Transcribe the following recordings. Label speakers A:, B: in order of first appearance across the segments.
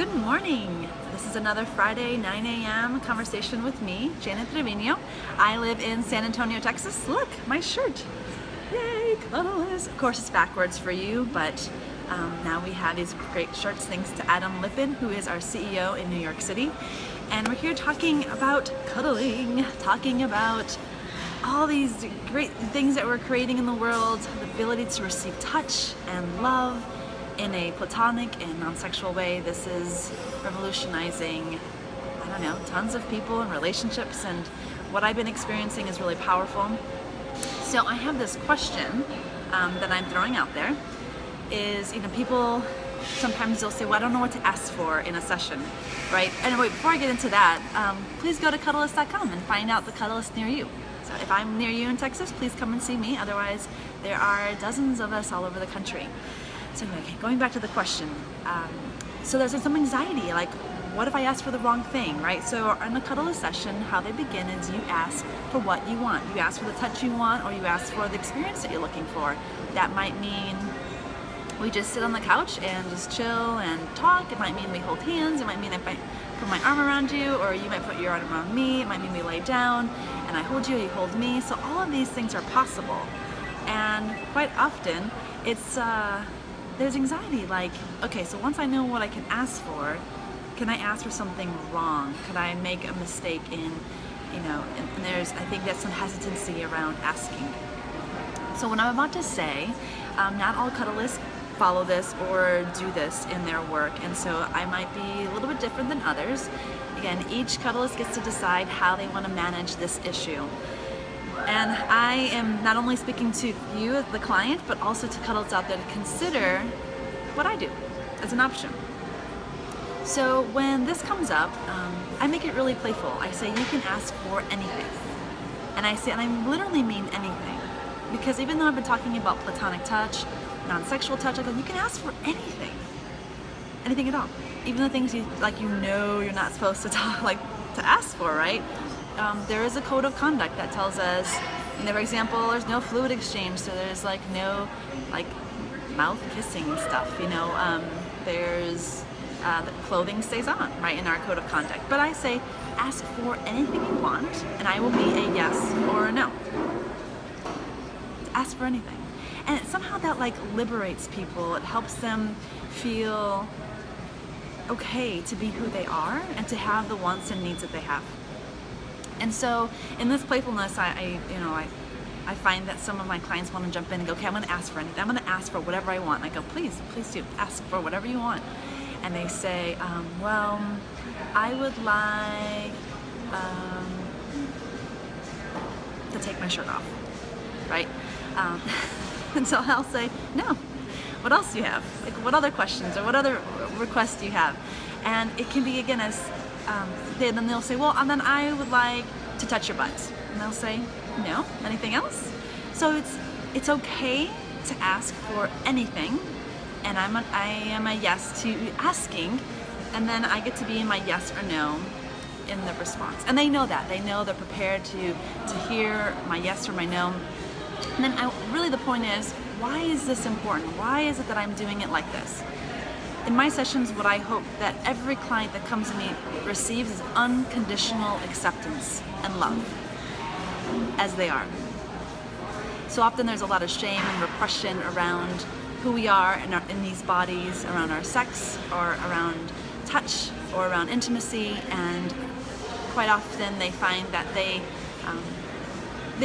A: Good morning. This is another Friday 9 a.m. conversation with me, Janet Trevino. I live in San Antonio, Texas. Look, my shirt. Yay, Cuddlist. Of course, it's backwards for you, but now we have these great shirts thanks to Adam Lippin, who is our CEO in New York City. And we're here talking about cuddling, talking about all these great things that we're creating in the world, the ability to receive touch and love in a platonic and non-sexual way. This is revolutionizing, I don't know, tons of people and relationships, and what I've been experiencing is really powerful. So I have this question that I'm throwing out there is, people sometimes they'll say, well, I don't know what to ask for in a session, right? And wait, before I get into that, please go to Cuddlist.com and find out the Cuddlist near you. So if I'm near you in Texas, please come and see me. Otherwise, there are dozens of us all over the country. So okay, going back to the question, so there's some anxiety, like what if I ask for the wrong thing, right? So in a Cuddlist session, how they begin is you ask for what you want. You ask for the touch you want, or you ask for the experience that you're looking for. That might mean we just sit on the couch and just chill and talk. It might mean we hold hands. It might mean I might put my arm around you, or you might put your arm around me. It might mean we lay down and I hold you, you hold me. So all of these things are possible. And quite often it's, there's anxiety, like, okay, so once I know what I can ask for, can I ask for something wrong? Could I make a mistake in, and there's, I think there's some hesitancy around asking. So what I'm about to say, not all cuddlists follow this or do this in their work, and so I might be a little bit different than others. Again, each cuddlist gets to decide how they want to manage this issue. And I am not only speaking to you, the client, but also to cuddlists out there to consider what I do as an option. So when this comes up, I make it really playful. I say you can ask for anything. And I say, and I literally mean anything. Because even though I've been talking about platonic touch, non-sexual touch, I go, you can ask for anything. Anything at all. Even the things you're not supposed to to ask for, right? There is a code of conduct that tells us, for example, there's no fluid exchange, so there's no mouth kissing stuff, there's the clothing stays on, right, in our code of conduct. But I say, ask for anything you want, and I will be a yes or a no. Ask for anything. And somehow that liberates people. It helps them feel okay to be who they are and to have the wants and needs that they have. And so in this playfulness, I find that some of my clients want to jump in and go, okay, I'm going to ask for anything. I'm going to ask for whatever I want. And I go, please do, ask for whatever you want. And they say, well, I would like to take my shirt off, right? And so I'll say, no. What else do you have? What other questions or what other requests do you have? And it can be, again, as then they'll say, well, and then I would like to touch your butt. And they'll say, no. Anything else? So it's okay to ask for anything, and I am a yes to asking, and then I get to be in my yes or no in the response. And they know that. They know they're prepared to hear my yes or my no. And then really the point is, why is this important? Why is it that I'm doing it like this? In my sessions, what I hope that every client that comes to me receives is unconditional acceptance and love as they are. So often there's a lot of shame and repression around who we are in these bodies, around our sex, or around touch, or around intimacy, and quite often they find that they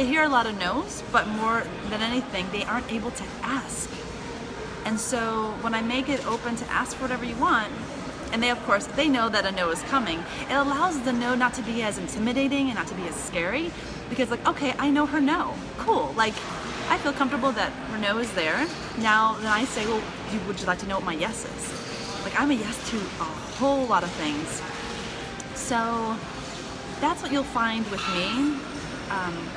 A: hear a lot of no's, but more than anything, they aren't able to ask. And so when I make it open to ask for whatever you want, and they, of course, they know that a no is coming, it allows the no not to be as intimidating and not to be as scary, because okay, I know her no, cool, I feel comfortable that her no is there. Now then I say, well, would you like to know what my yes is? I'm a yes to a whole lot of things. So that's what you'll find with me.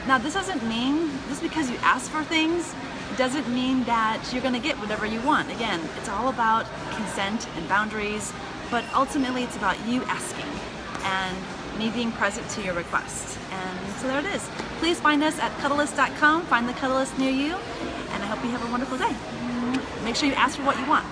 A: Now this doesn't mean, just because you ask for things, doesn't mean that you're going to get whatever you want. Again, it's all about consent and boundaries, but ultimately it's about you asking and me being present to your request. And so there it is. Please find us at Cuddlist.com, find the Cuddlist near you, and I hope you have a wonderful day. Make sure you ask for what you want.